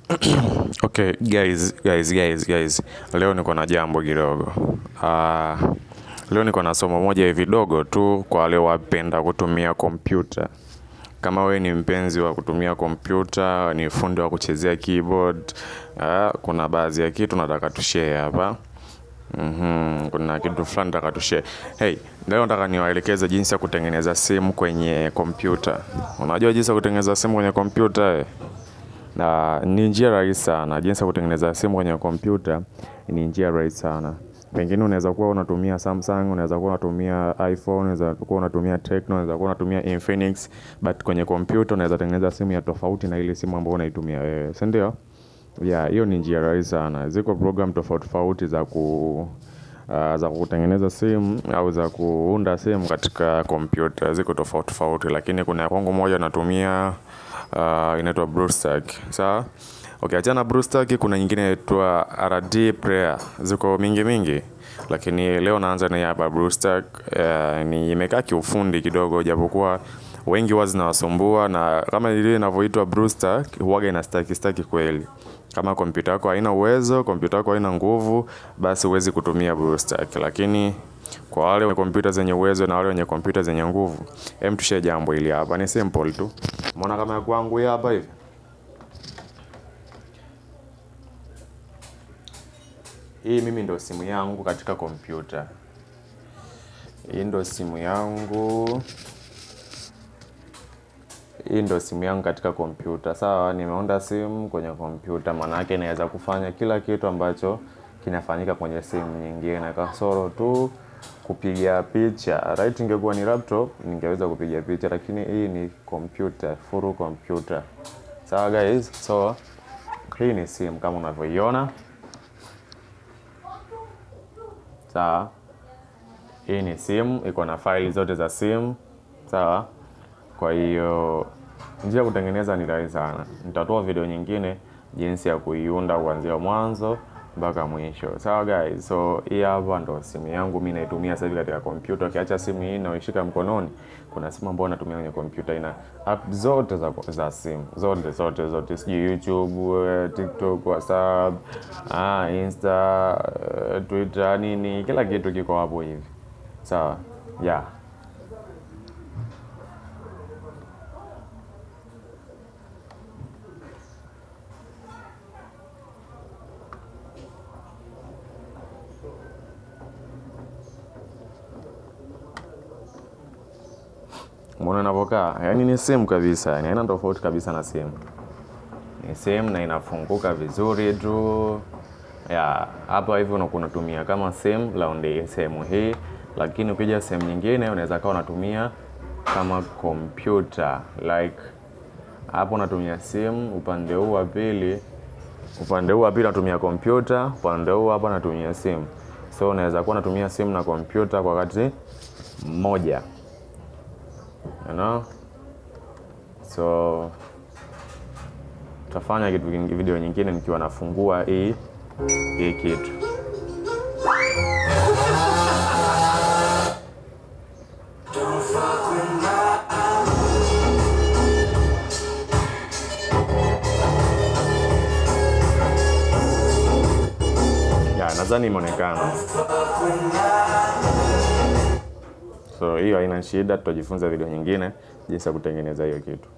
Okay, guys. Leo niko na jambo kidogo. Leo niko na somo moja hivi dogo tu kwa wale wapenda kutumia kompyuta. Kama we ni mpenzi wa kutumia kompyuta, ni fundi wa kuchezea keyboard, kuna baadhi ya kitu nataka tushare hapa. Kuna kitu fulani nataka tushare. Hey, leo nataka niwaelekeze jinsi ya kutengeneza simu kwenye kompyuta. Unajua jinsi ya kutengeneza simu kwenye kompyuta? Na ni njia rahisi sana. Jinsi ya kutengeneza simu kwenye kompyuta ni njia rahisi sana. Pengine unaweza kuwa unatumia Samsung, unaweza kuwa unatumia iPhone, unaweza kuwa unatumia Tecno, unaweza kuwa unatumia Infinix, but kwenye kompyuta unaweza tengeneza simu ya tofauti na ile simu ambayo unaitumia wewe, si ndio? Hiyo ni njia rahisi sana. Ziko program tofauti za kutengeneza simu au za kuunda simu katika kompyuta. Ziko tofauti, lakini kuna kwangu moja natumia inaitwa BlueStack. Sawa? Okay, achana BlueStack, kuna nyingine inaitwa RD Player. Ziko mingi, lakini leo naanza na hapa BlueStack. Ni imekaa kiufundi kidogo, japokuwa wengi zinawasumbua, na kama ile inavyoitwa BlueStack huaga ina stack kweli. Kama kompyuta yako haina uwezo, kompyuta yako haina nguvu, basi huwezi kutumia BlueStack. Lakini kwa wale wenye kompyuta zenye uwezo na wale wenye kompyuta zenye nguvu, tushare jambo hili hapa. Ni simple tu. Umeona kama ya kwangu hapa hivi? Hii mimi ndio simu yangu katika kompyuta. Hii ndio simu yangu katika kompyuta. Sawa, nimeunda simu kwenye kompyuta, maana yake inaweza kufanya kila kitu ambacho kinafanyika kwenye simu nyingine, kasoro tu kupiga picha. Right, ingekuwa ni laptop ningeweza kupiga picha, lakini hii ni kompyuta, full kompyuta. Sawa guys, so hii ni simu kama unavyoiona. Sawa, hii ni simu, iko na file zote za simu. Sawa, kwa hiyo njia ya kutengeneza ni rahisi sana. Nitatoa video nyingine jinsi ya kuiunda kuanzia mwanzo mpaka mwisho. Sawa guys, so hii hapa ndo simu yangu mimi naitumia sasa hivi katika kompyuta. Ukiacha simu hii naoishika mkononi, kuna simu ambayo natumia kwenye kompyuta ina app zote za simu. Zote. Sijui YouTube, TikTok, WhatsApp, Insta, Twitter, nini, kila kitu kiko hapo hivi. Sawa, Mbona inavokaa? Yaani ni simu kabisa. Yaani haina tofauti kabisa na simu. Ni simu na inafunguka vizuri tu. Hapa hivi unatumia kama simu laundi sehemu hii, lakini ukija sehemu nyingine unaweza kuwa unatumia kama kompyuta. Like hapo unatumia simu, upande huu wa pili unatumia kompyuta, upande huu hapa unatumia simu. So unaweza kuwa unatumia simu na kompyuta kwa wakati mmoja. So tutafanya video nyingine nikiwa nafungua hii kitu. Nadhani imeonekana. So hiyo haina shida, tutajifunza video nyingine jinsi ya kutengeneza hiyo kitu.